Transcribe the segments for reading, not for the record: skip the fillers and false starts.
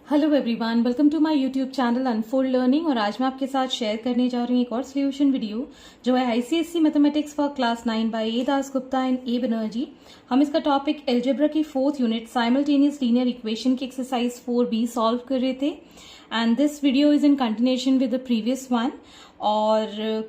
Hello everyone, welcome to my YouTube channel unfold learning. और आज मैं आपके साथ शेयर करने जा रही हूँ एक और सोल्यूशन वीडियो जो है ICSE mathematics for class 9 by A Das Gupta and A Banerjee. हम इसका टॉपिक अलजेब्रा की 4th unit simultaneous linear equation की एक्सरसाइज 4B सॉल्व कर रहे थे and this video is in continuation with the previous one. और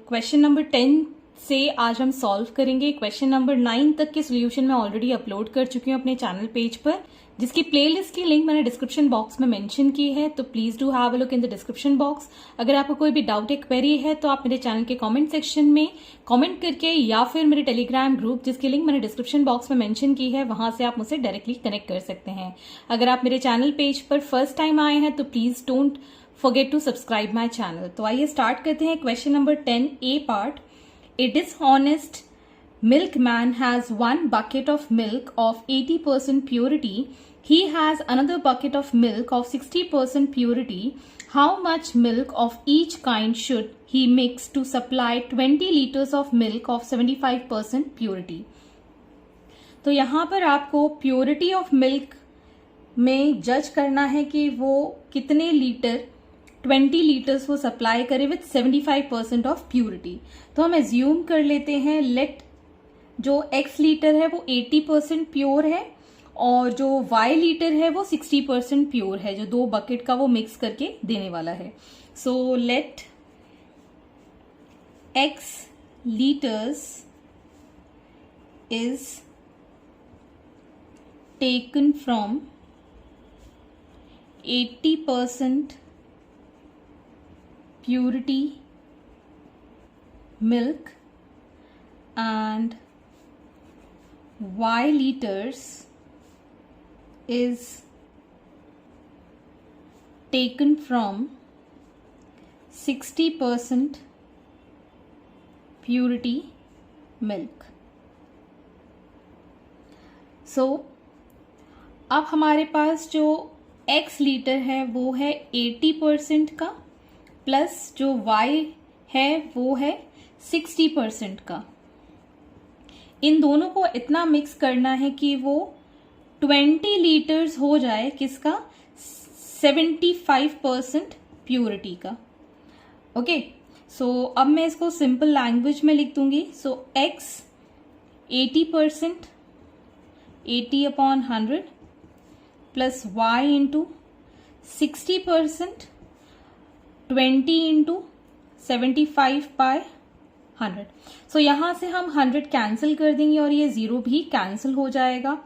क्वेश्चन नंबर 10 से आज हम सॉल्व करेंगे। क्वेश्चन नंबर 9 तक के सोल्यूशन मैं ऑलरेडी अपलोड कर चुकी हूँ अपने चैनल पेज पर, जिसकी प्लेलिस्ट की लिंक मैंने डिस्क्रिप्शन बॉक्स में मेंशन की है, तो please do have a look in the description box. अगर आपको कोई भी डाउट या क्वेरी है तो आप मेरे चैनल के कमेंट सेक्शन में कमेंट करके या फिर मेरे टेलीग्राम ग्रुप जिसकी लिंक मैंने डिस्क्रिप्शन बॉक्स में मेंशन की है वहां से आप मुझसे डायरेक्टली कनेक्ट कर सकते हैं। अगर आप मेरे चैनल पेज पर फर्स्ट टाइम आए हैं तो please don't forget to subscribe my channel. तो आइए स्टार्ट करते हैं question number 10 A part. A dishonest milkman has one bucket of milk of 80% purity. He has another bucket of milk of 60% purity. How much milk of each kind should he mix to supply 20 liters of milk of 75% purity? तो यहाँ पर आपको purity of milk में जज करना है कि वो कितने लीटर 20 लीटर्स वो सप्लाई करे विथ 75% ऑफ प्योरिटी। तो हम एज्यूम कर लेते हैं लेट जो x लीटर है वो 80% प्योर है और जो y लीटर है वो 60% प्योर है, जो दो बकेट का वो मिक्स करके देने वाला है। So let x liters is taken from 80% purity milk and y liters is taken from 60% purity milk. So अब हमारे पास जो x लीटर है वो है 80% का प्लस जो y है वो है 60% का। इन दोनों को इतना मिक्स करना है कि वो 20 लीटर्स हो जाए किसका, 75% प्योरिटी का। ओके, सो अब मैं इसको सिंपल लैंग्वेज में लिख दूंगी। सो x 80% 80/100 plus y into 60% 20 into 75/100। सो यहां से हम 100 कैंसिल कर देंगे और ये 0 भी कैंसिल हो जाएगा।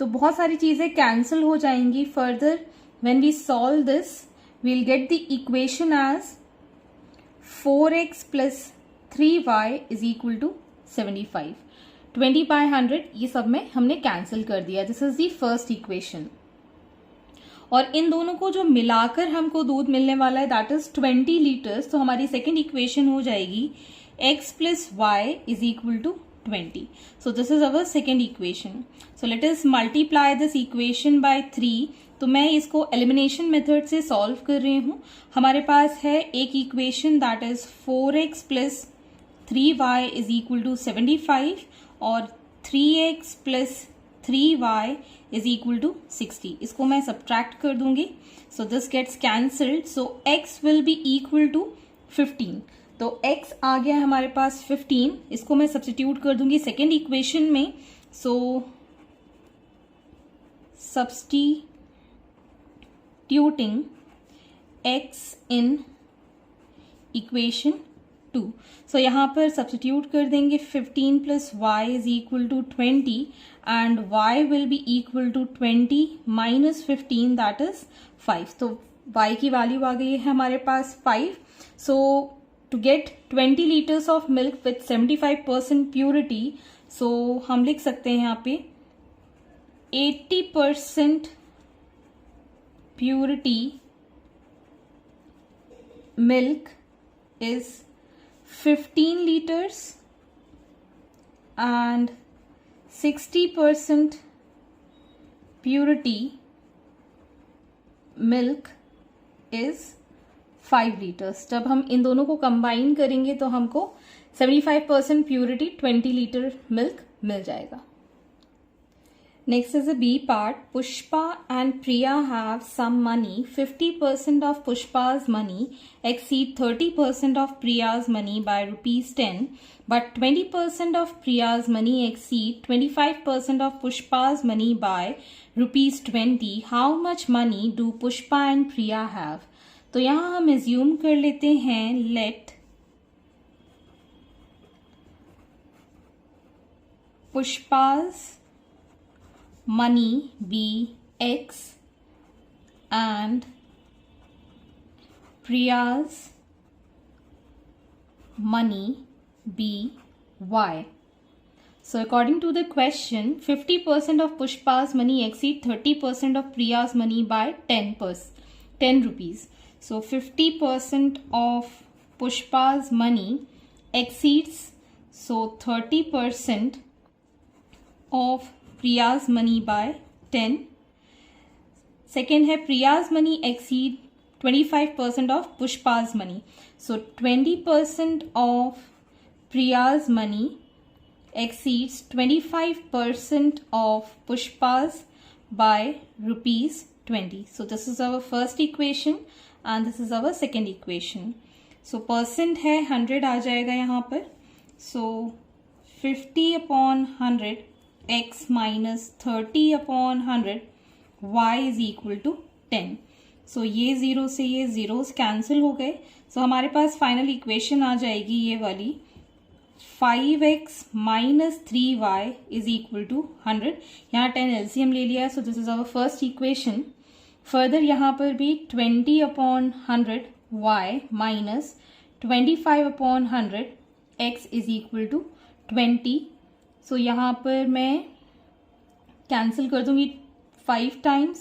तो बहुत सारी चीजें कैंसिल हो जाएंगी। Further when we solve this we'll get the equation as 4x plus 3y is equal to 75। 20/100 ये सब में हमने कैंसिल कर दिया। This is the first equation. और इन दोनों को जो मिलाकर हमको दूध मिलने वाला है दैट इज 20 लीटर्स। तो हमारी सेकेंड इक्वेशन हो जाएगी x plus y is equal to 20। So this is our second equation. So let us multiply this equation by 3। तो मैं इसको एलिमिनेशन मेथड से सॉल्व कर रही हूं। हमारे पास है एक equation that is 4x plus 3y is equal to 75 और 3x plus 3y is equal to 60। इसको मैं सब्ट्रैक्ट कर दूंगी। So this gets cancelled. So x will be equal to 15। तो x आ गया हमारे पास 15। इसको मैं सब्स्टिट्यूट कर दूंगी सेकेंड इक्वेशन में। So substituting x in equation 2। So यहाँ पर सब्स्टिट्यूट कर देंगे 15 plus y is equal to 20 and y will be equal to 20 minus 15 that is 5। तो y की वैल्यू आ गई है हमारे पास 5। So to get 20 litres of milk with 75% purity, so हम लिख सकते हैं यहाँ पे 80% purity milk is 15 liters and 60% purity milk is 5 liters। जब हम इन दोनों को कंबाइन करेंगे तो हमको 75% प्योरिटी 20 लीटर मिल्क मिल जाएगा। Next is the B part. Pushpa and Priya have some money. 50% of Pushpa's money exceed 30% of Priya's money by rupees 10. But 20% of Priya's money exceed 25% of Pushpa's money by rupees 20. How much money do Pushpa and Priya have? तो यहाँ हम assume कर लेते हैं let Pushpa's money be X and Priya's money be Y. So according to the question, 50% of Pushpa's money exceed 30% of Priya's money by 10 rupees. So 50% of Pushpa's money exceeds 30% of Priya's money by 10. Second है Priya's money exceed 25% of Pushpa's money. So 20% of Priya's money exceeds 25% of Pushpa's by rupees 20. So this is our first equation and this is our second equation. So percent है 100 आ जाएगा यहाँ पर. So 50 upon 100 x minus 30 upon 100 y is equal to 10. So ये zero से ये zeros cancel हो गए. So हमारे पास फाइनल इक्वेशन आ जाएगी ये वाली 5x minus 3y is equal to 100. यहाँ 10 LCM ले लिया है. So this is our first equation. Further यहाँ पर भी 20 upon 100 y minus 25 upon 100 x is equal to 20. So यहाँ पर मैं कैंसिल कर दूंगी 5 times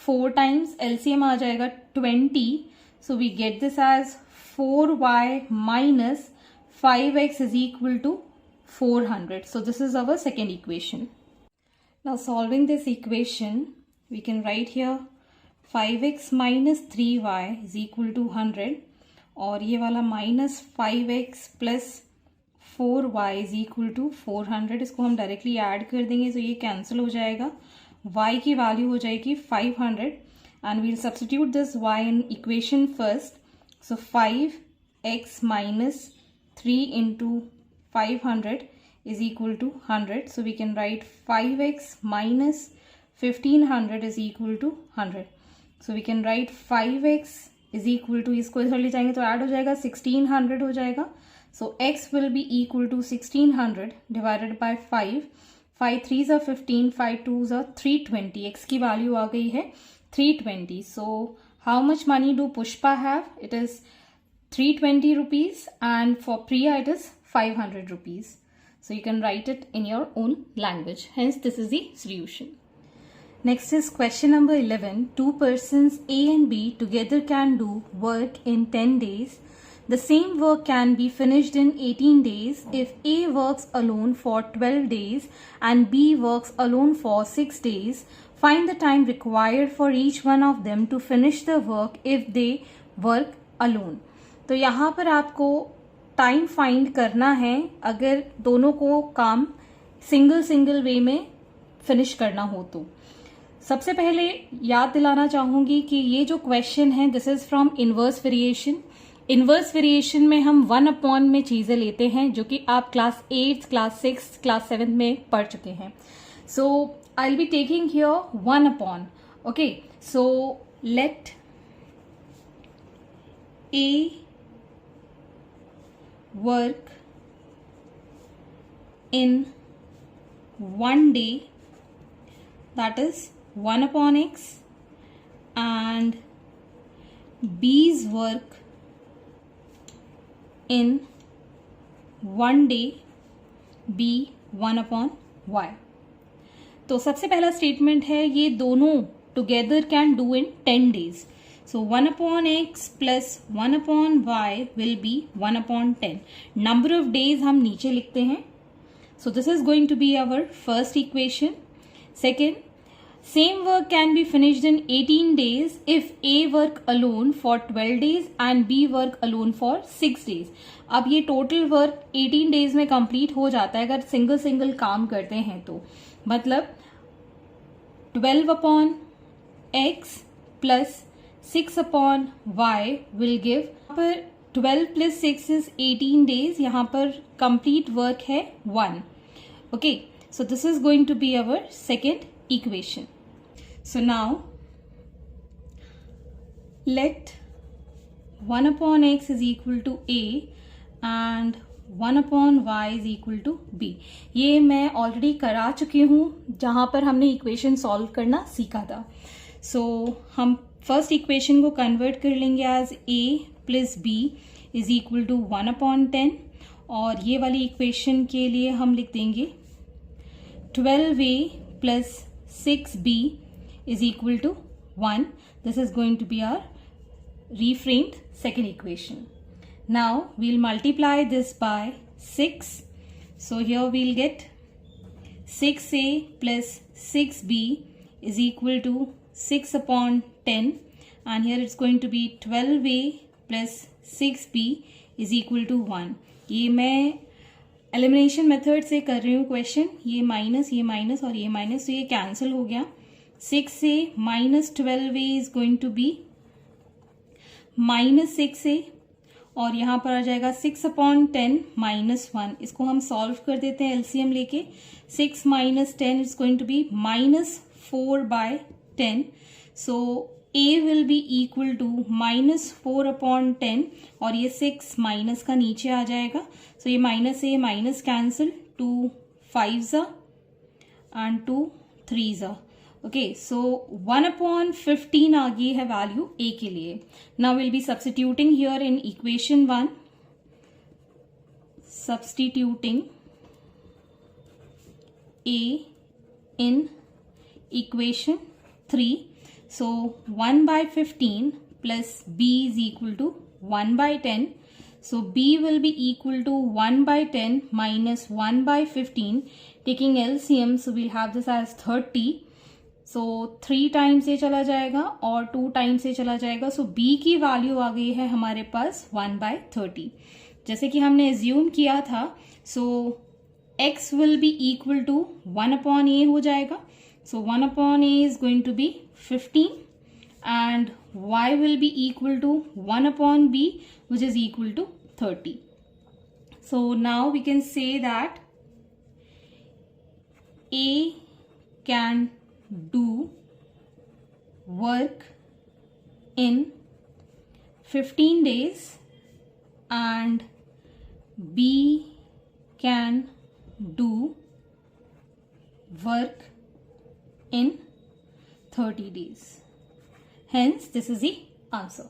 4 times LCM आ जाएगा 20. So we get this as 4y minus 5x is equal to 400. So this is our second equation. Now solving this equation, we can write here 5x minus 3y is equal to 100 और ये वाला minus 5x plus 4y is equal to 400. इसको हम directly add कर देंगे तो ये cancel हो जाएगा. y की वैल्यू हो जाएगी 500 and we'll substitute this y in equation first. So 5x minus 3 into 500 is equal to 100. So we can write 5x minus 1500 is equal to 100. So we can write 5x is equal to, इसको इधर ले जाएंगे तो add हो जाएगा 1600 हो जाएगा. So x will be equal to 1600 divided by 5. 5 3s are 15, 5 2s are 320. x की वैल्यू आ गई है 320. So how much money do Pushpa have? It is 320 rupees and for Priya it is 500 rupees. So you can write it in your own language. Hence this is the solution. Next is question number 11. Two persons A and B together can do work in 10 days. The same work can be finished in 18 days if A works alone for 12 days and B works alone for 6 days. Find the time required for each one of them to finish the work if they work alone. तो यहाँ पर आपको time find करना है अगर दोनों को काम सिंगल वे में फिनिश करना हो तो. सबसे पहले याद दिलाना चाहूंगी कि ये जो क्वेश्चन है this is from inverse variation. Inverse variation में हम 1/, में चीजें लेते हैं जो कि आप क्लास 8, क्लास 6, क्लास 7 में पढ़ चुके हैं. So I will be taking here 1/. Okay, so let A work in 1 day, that is 1/x, and B's work in 1 day be 1/y. तो सबसे पहला स्टेटमेंट है ये दोनों together can do in 10 days. So 1/x plus 1/y will be 1/10. Number of days हम नीचे लिखते हैं. So this is going to be our first equation. Second, same work can be finished in 18 days if A work alone for 12 days and B work alone for 6 days. अब ये total work 18 days में complete हो जाता है अगर single काम करते हैं तो. मतलब 12 upon x plus 6 upon y will give, यहाँ पर 12 plus 6 is 18 days, यहाँ पर complete work है 1. Okay, so this is going to be our second equation. So now let 1 upon x is equal to a and 1 upon y is equal to b. ये मैं already करा चुकी हूँ जहाँ पर हमने इक्वेशन सॉल्व करना सीखा था. सो हम फर्स्ट इक्वेशन को कन्वर्ट कर लेंगे as a plus b is equal to 1 upon 10 और ये वाली इक्वेशन के लिए हम लिख देंगे 12a plus 6b is equal to 1. This is going to be our reframed second equation. Now we'll multiply this by 6. So here we'll get 6a plus 6b is equal to 6 upon 10 and here it's going to be 12a plus 6b is equal to 1. ये मैं elimination method से कर रही हूँ question. ये minus और ये minus, तो ये कैंसिल हो गया. 6a minus 12a is going to be minus 6a और यहाँ पर आ जाएगा 6 upon 10 minus 1. इसको हम सॉल्व कर देते हैं एलसीएम लेके. 6 minus 10 is going to be minus 4 by 10. So a will be equal to minus 4 upon 10 और ये 6 माइनस का नीचे आ जाएगा. So ये minus a minus cancel, 2 5s and 2 3s. Okay, so 1 upon 15 आ गई है वैल्यू a के लिए. Now we'll be substituting here in equation 1. Substituting a in equation 3. So 1 by 15 plus b is equal to 1 by 10. So b will be equal to 1 by 10 minus 1 by 15. Taking LCM, so we'll have this as 30. So 3 times से चला जाएगा और 2 times से चला जाएगा. सो b की value आ गई है हमारे पास 1 by 30 जैसे कि हमने एज्यूम किया था. So x will be equal to 1 upon a हो जाएगा. So 1 upon a is going to be 15 and y will be equal to 1 upon b which is equal to 30. So now we can say that a can do work in 15 days and B can do work in 30 days. Hence, this is the answer.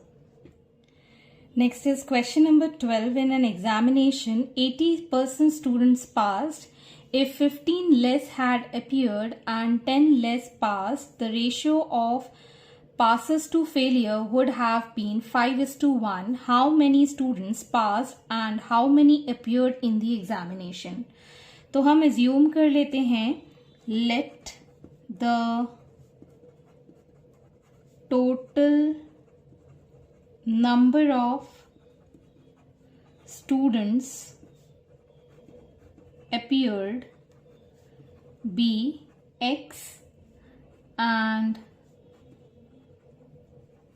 Next is question number 12. In an examination, 80% students passed. If 15 less had appeared and 10 less passed, the ratio of passes to failure would have been 5:1. How many students passed and how many appeared in the examination? तो हम assume कर लेते हैं let the total number of students appeared be x and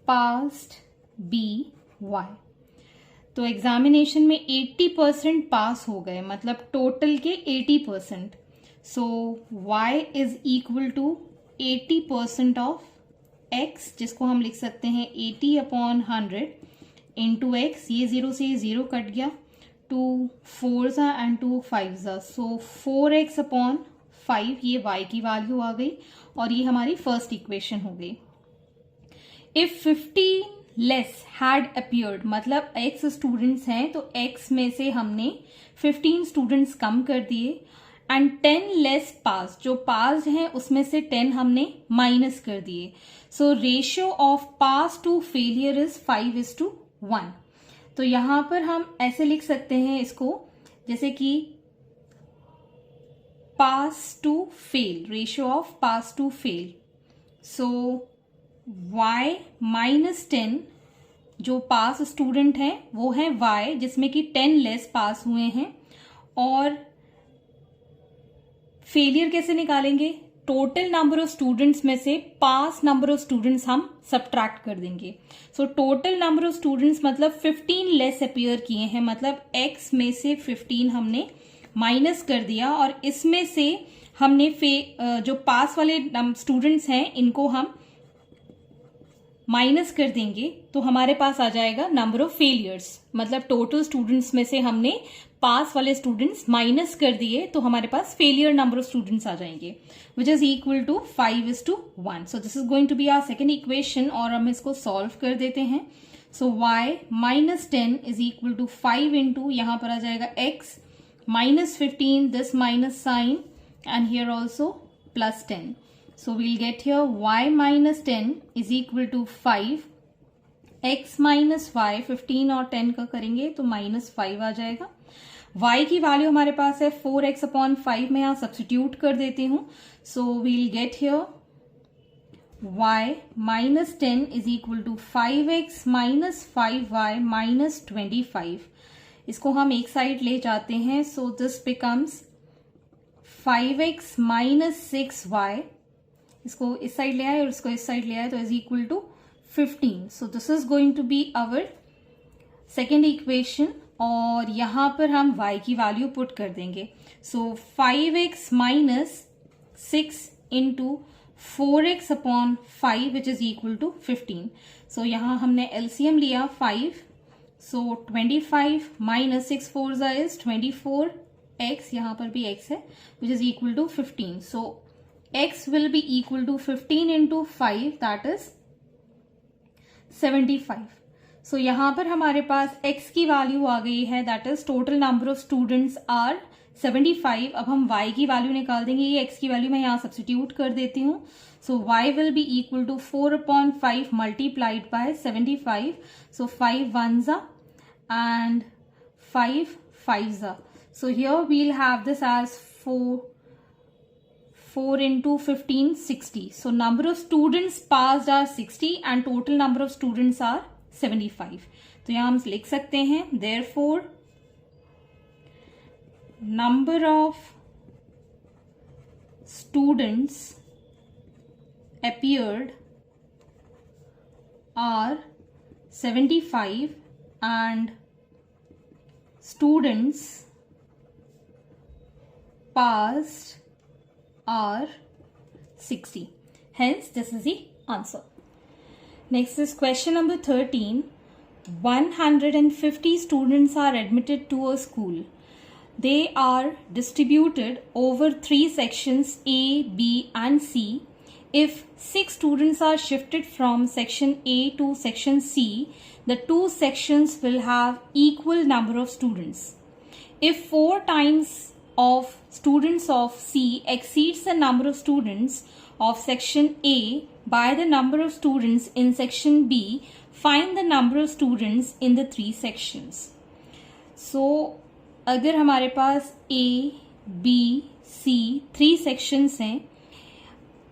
passed be y. तो examination में 80% pass हो गए, मतलब टोटल के 80%. So y is equal to 80% of x, जिसको हम लिख सकते हैं 80 अपॉन 100 इंटू एक्स. ये 0 से 0 कट गया, 2 4s and 2 5s. So 4x upon 5 ये y की वैल्यू आ गई और ये हमारी फर्स्ट इक्वेशन हो गई. इफ 15 लेस हैड अपीयर्ड, मतलब x स्टूडेंट्स हैं तो x में से हमने 15 स्टूडेंट्स कम कर दिए एंड 10 लेस पास, जो पास हैं उसमें से 10 हमने माइनस कर दिए. So ratio of pass to failure is 5:1. तो यहां पर हम ऐसे लिख सकते हैं इसको जैसे कि pass to fail, ratio of pass to fail. So y minus 10 जो पास स्टूडेंट हैं वो है y, जिसमें कि 10 लेस पास हुए हैं. और फेलियर कैसे निकालेंगे? टोटल नंबर ऑफ स्टूडेंट्स में से पास नंबर ऑफ स्टूडेंट्स हम सब्ट्रैक्ट कर देंगे। So total number of students मतलब 15 लेस अपीयर किए हैं, मतलब x में से 15 हमने माइनस कर दिया और इसमें से हमने जो पास वाले स्टूडेंट्स हैं इनको हम माइनस कर देंगे तो हमारे पास आ जाएगा नंबर ऑफ फेलियर्स। मतलब टोटल स्टूडेंट्स में से हमने पास वाले स्टूडेंट्स माइनस कर दिए तो हमारे पास फेलियर नंबर ऑफ स्टूडेंट्स आ जाएंगे, which is equal to 5:1। So this is going to be our second equation और हम इसको सॉल्व कर देते हैं। So y -10 is equal to 5 into यहां पर आ जाएगा x -15, this minus sign and here also +10. So we'll get here y -10 is equal to 5, x minus y 15 और 10 का करेंगे तो -5 आ जाएगा। y की वैल्यू हमारे पास है 4x/5, मैं यहाँ सब्स्टिट्यूट कर देती हूँ। So we'll get here y -10 is equal to 5x minus 5y minus 25. इसको हम एक साइड ले जाते हैं, so this becomes 5x minus 6y, इसको इस साइड ले आए और इसको इस साइड ले आए तो is equal to 15. So this is going to be our second equation और यहां पर हम y की वैल्यू पुट कर देंगे। So 5x minus 6 into 4x/5 which is equal to 15. So यहां हमने एलसीएम लिया 5, सो 25 माइनस 6 4 इज 24x, यहां पर भी x है, which is equal to 15. So x will be equal to 15 into 5, that is 75. So यहाँ पर हमारे पास x की वैल्यू आ गई है, that is total number of students are 75. अब हम y की वैल्यू निकाल देंगे, ये x की वैल्यू मैं यहाँ सब्स्टिट्यूट कर देती हूँ। So y will be equal to 4/5 multiplied by 75. So 5 ones and 5 5s. So here we'll have this as 4 into 15, 60. So number of students passed are 60 and total number of students are 75. तो यहाँ हम लिख सकते हैं therefore number of students appeared are 75 and students passed are 60. Hence, this is the answer. Next is question number 13. 150 students are admitted to a school. They are distributed over 3 sections A, B and C. If 6 students are shifted from section A to section C, the 2 sections will have equal number of students. If 4 times of students of C exceeds the number of students of section A by the number of students in section B, find the number of students in the 3 sections. So अगर हमारे पास A, B, C 3 sections हैं,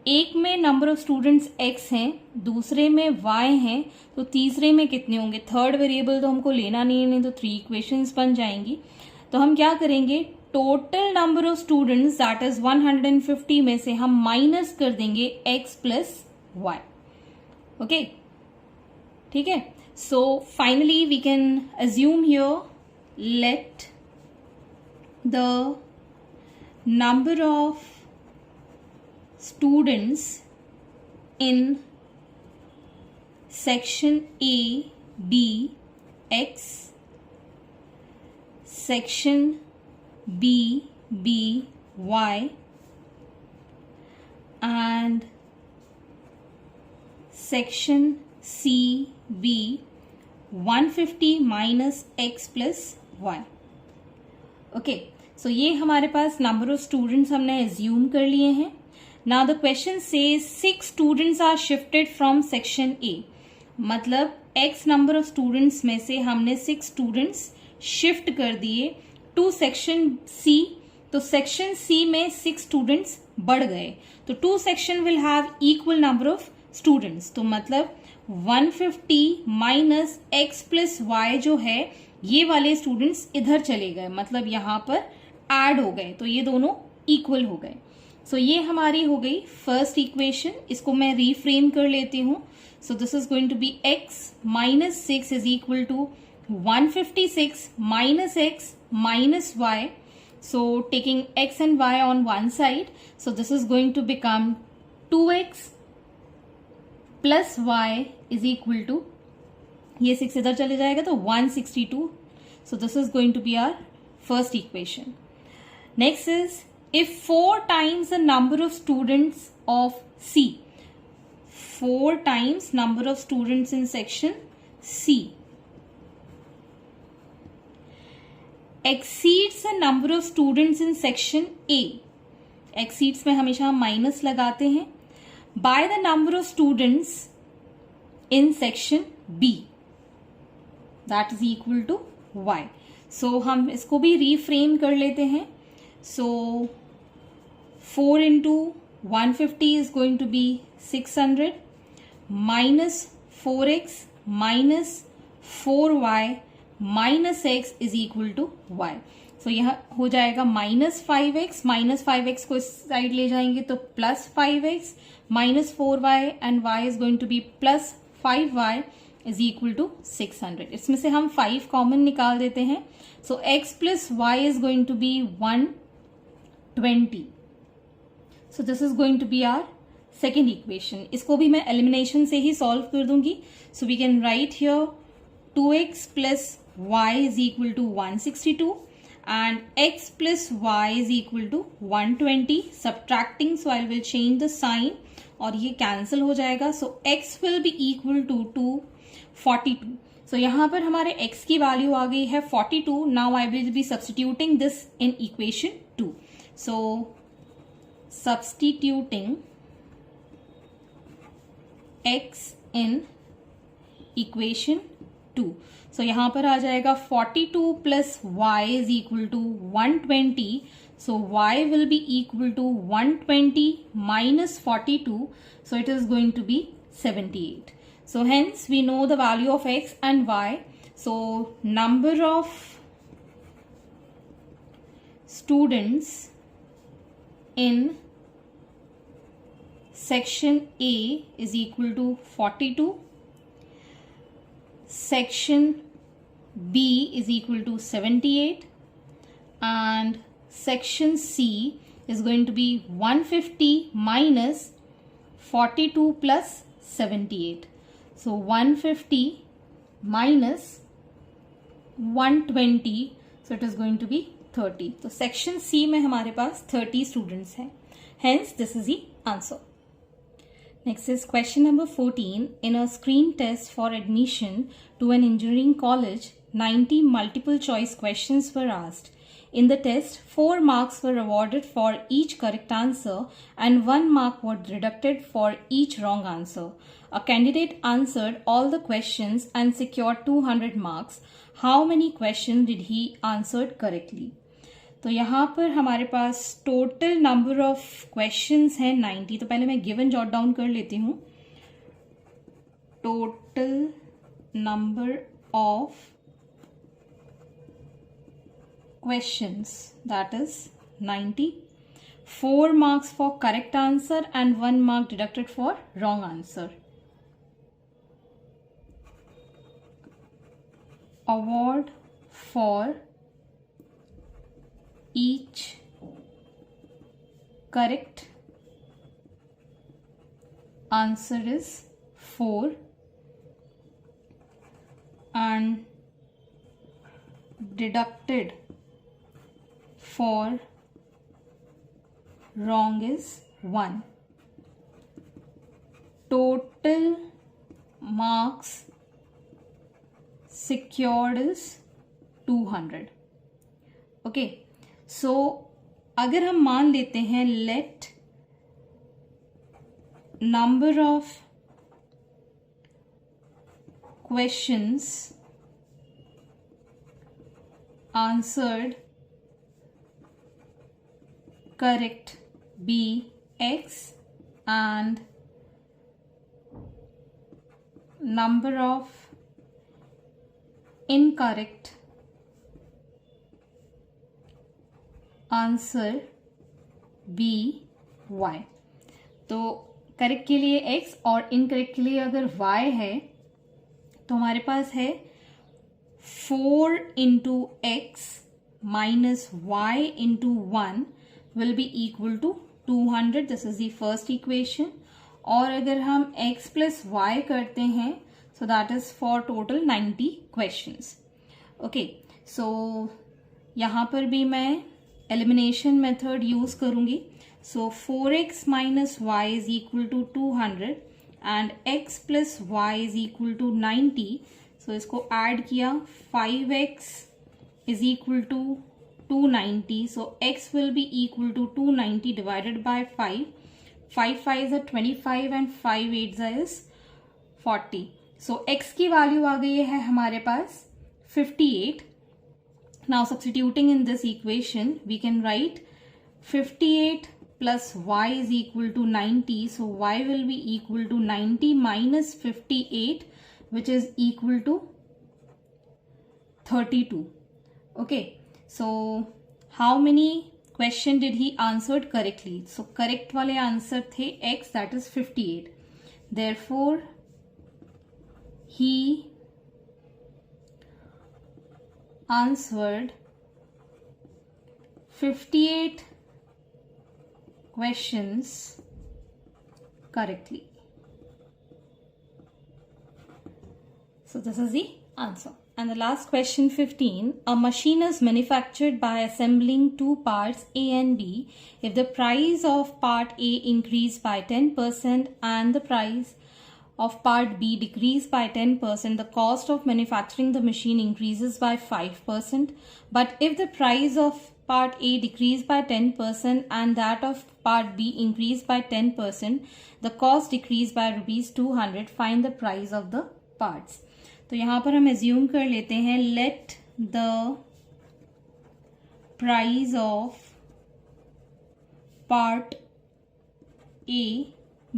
एक में number of students x हैं, दूसरे में y हैं, तो तीसरे में कितने होंगे? थर्ड वेरिएबल तो हमको लेना नहीं तो 3 इक्वेशंस बन जाएंगी। तो हम क्या करेंगे, total number of students that is 150 में से हम माइनस कर देंगे x प्लस y. ओके, ठीक है। So finally we can assume here let the number of students in section A B x, section B B y and section C B 150 minus x plus y. Okay, so ये हमारे पास number of students हमने assume कर लिए हैं। Now the question says 6 students are shifted from section A, मतलब x number of students में से हमने 6 स्टूडेंट्स शिफ्ट कर दिए टू सेक्शन C। तो सेक्शन C में 6 स्टूडेंट्स बढ़ गए, तो 2 section will have equal number of students. तो मतलब 150 माइनस x प्लस y जो है, ये वाले स्टूडेंट्स इधर चले गए, मतलब यहां पर ऐड हो गए, तो ये दोनों इक्वल हो गए। सो ये हमारी हो गई फर्स्ट इक्वेशन. इसको मैं रीफ्रेम कर लेती हूँ. So this is going to be x minus 6 is equal to 156 minus x minus y. So taking x and y on one side, so this is going to become 2x plus y is equal to, ये 6 इधर चले जाएगा तो 162. So this is going to be our first equation. Next is, if 4 times the number of students of C, 4 times number of students in section C exceeds the number of students in section A, exceeds में हमेशा हम minus लगाते हैं, by the number of students in section B, that is equal to y. So हम इसको भी reframe कर लेते हैं. So 4 into 150 is going to be 600 minus 4x minus 4y minus x is equal to y. So यह हो जाएगा -5x, -5x को इस साइड ले जाएंगे तो +5x minus 4y and y is going to be +5y is equal to 600. इसमें से हम 5 कॉमन निकाल देते हैं. So x plus y is going to be 120. So this is going to be our second equation. इसको भी मैं elimination से ही solve कर दूंगी. So we can write here 2x plus y is equal to 162 and x plus y is equal to 120. Subtracting, so I will change the sign और ये cancel हो जाएगा. So x will be equal to 242. So यहाँ पर हमारे x की value आ गई है 42. Now I will be substituting this in equation 2. So substituting x in equation 2. So यहाँ पर आ जाएगा 42 plus y is equal to 120. So y will be equal to 120 minus 42. So it is going to be 78. So hence we know the value of x and y. So number of students in section A is equal to 42. Section B is equal to 78 and section C is going to be 150 minus 42 plus 78. So 150 minus 120, so it is going to be 30. तो section C में हमारे पास 30 students हैं. Hence this is the answer. Next is question number 14. In a screen test for admission to an engineering college, 90 multiple choice questions were asked. In the test, 4 marks were awarded for each correct answer and 1 mark was deducted for each wrong answer. A candidate answered all the questions and secured 200 marks. How many questions did he answered correctly? तो यहाँ पर हमारे पास total number of questions हैं 90. तो पहले मैं given jot down कर लेती हूँ. Total number of questions, that is 90. 4 marks for correct answer and 1 mark deducted for wrong answer. Award for each correct answer is 4 and deducted for wrong is 1. Total marks secured is 200. Okay, so अगर हम मान लेते हैं let number of questions answered correct be x and number of incorrect answer be y। तो correct के लिए x और incorrect के लिए अगर y है तो हमारे पास है 4 into x minus y into 1 will be equal to 200। This is the first equation. और अगर हम x प्लस वाई करते हैं so that is for total 90 questions. Okay, so यहाँ पर भी मैं एलिमिनेशन मेथड यूज करूंगी। So 4x minus y is equal to 200 and x plus y is equal to 90। So इसको ऐड किया, 5x is equal to 290। So x will be equal to 290 divided by 5। 5 5 is 25 and 5 8 is 40। So x की value आ गई है हमारे पास 58। Now substituting in this equation, we can write 58 plus y is equal to 90. So y will be equal to 90 minus 58, which is equal to 32. Okay, so how many question did he answered correctly? So correct वाले answer थे x, that is 58. Therefore, he answered 58 questions correctly. So this is the answer. And the last question 15. A machine is manufactured by assembling two parts A and B. If the price of part A increase by 10% and the price of part B decrease by 10%, the cost of manufacturing the machine increases by 5%. But if the price of part A decrease by 10% and that of part B increase by 10%, the cost decrease by rupees 200. Find the price of the parts. तो यहाँ पर हम assume कर लेते हैं, let the price of part A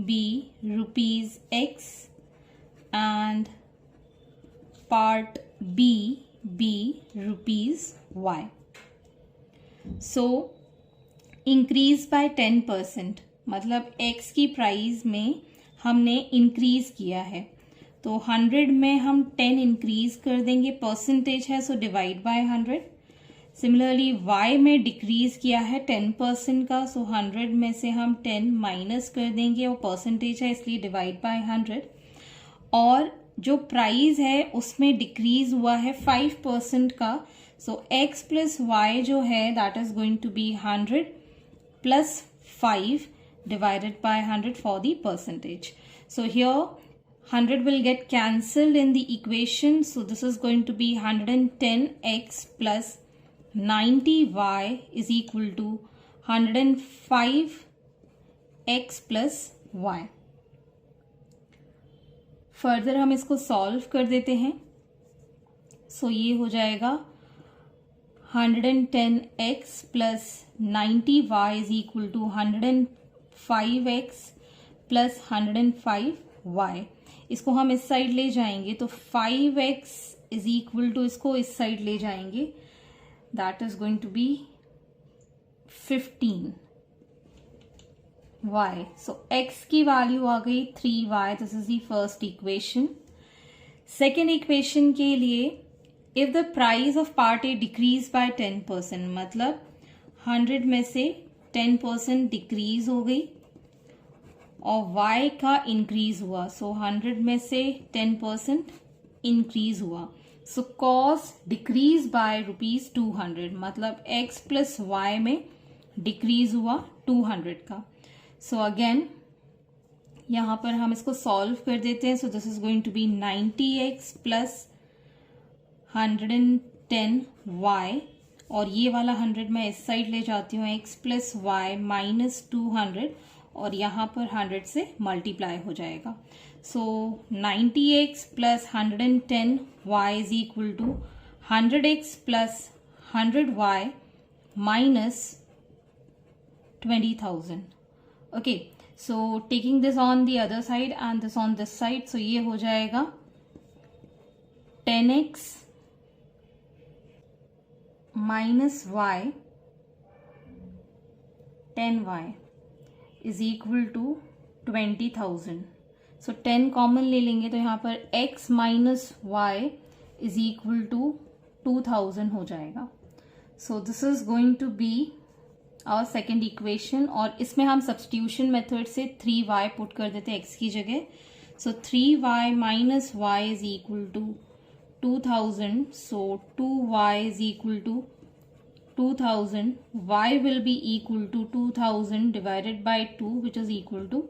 be rupees X and part B be rupees Y. So increase by 10%, मतलब X की price में हमने इंक्रीज किया है तो 100 में हम 10 इंक्रीज कर देंगे, परसेंटेज है so divide by 100। Similarly y में डिक्रीज किया है 10% का, सो 100 में से हम 10 माइनस कर देंगे और परसेंटेज है इसलिए डिवाइड बाय 100। और जो प्राइस है उसमें डिक्रीज हुआ है 5% का, सो x प्लस वाई जो है that is going to be 100 plus 5 divided by 100 for the percentage. So here 100 will get cancelled in the equation, so this is going to be 110x plus 90y is equal to 105x plus y. Further हम इसको solve कर देते हैं। सो ये हो जाएगा 110x plus 90y is equal to 105x plus 105y। इसको हम इस साइड ले जाएंगे तो 5x इज इक्वल टू, इसको इस साइड ले जाएंगे that is going to be 15y। So x की वैल्यू आ गई 3y। This is the first equation. Second equation के लिए if the price of part A decrease by 10%, मतलब 100 में से 10% डिक्रीज हो गई और y का इंक्रीज हुआ, सो 100 में से 10% इंक्रीज हुआ, so cost decrease by rupees 200, मतलब x प्लस वाई में डिक्रीज हुआ 200 का। सो अगेन यहाँ पर हम इसको सॉल्व कर देते हैं। So this is going to be 90x plus 110y और ये वाला 100 मैं इस साइड ले जाती हूँ, x प्लस वाई माइनस 200 और यहाँ पर 100 से मल्टीप्लाई हो जाएगा। So 90x plus 110y is equal to 100x plus 100y minus 20,000। Okay, so taking this on the other side and this on this side, so ये हो जाएगा 10x minus y 10y is equal to 20,000। So 10 common ले लेंगे तो यहाँ पर x minus y is equal to 2000 हो जाएगा। So this is going to be our second equation, और इसमें हम सब्स्टिट्यूशन मेथड से 3y पुट कर देते हैं x की जगह। So 3y minus y is equal to 2000, so 2y is equal to 2000, y will be equal to 2000 divided by 2 which is equal to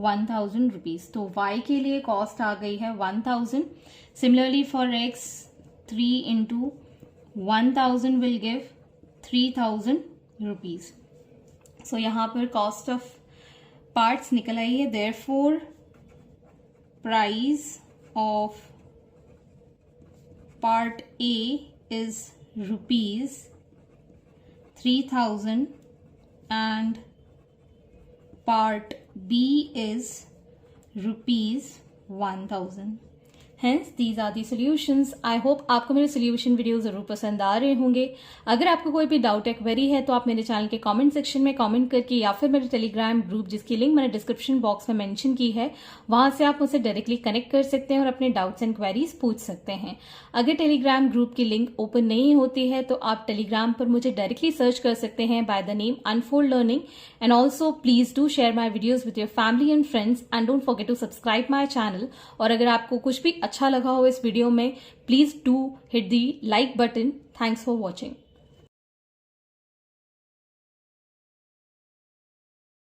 1000 rupees। तो y के लिए कॉस्ट आ गई है 1000। Similarly for x, 3 into 1000 will give 3000 rupees। So यहाँ पर cost of parts निकल आई है। Therefore price of Part A is rupees 3000 and Part B is rupees 1000। Hence these are the solutions। I hope आपको मेरे solution video जरूर पसंद आ रहे होंगे। अगर आपको कोई भी डाउट या क्वेरी है तो आप मेरे चैनल के कमेंट सेक्शन में कमेंट करके या फिर मेरे टेलीग्राम ग्रुप जिसकी लिंक मैंने डिस्क्रिप्शन बॉक्स में मेंशन की है वहां से आप मुझसे डायरेक्टली कनेक्ट कर सकते हैं और अपने डाउट्स एंड क्वेरीज पूछ सकते हैं। अगर टेलीग्राम ग्रुप की लिंक ओपन नहीं होती है तो आप टेलीग्राम पर मुझे डायरेक्टली सर्च कर सकते हैं by the name unfold learning. And also please do share my videos with your family and friends and don't forget to subscribe my channel. और अगर आपको कुछ भी अच्छा लगा हो इस वीडियो में, please do hit the like button. Thanks for watching.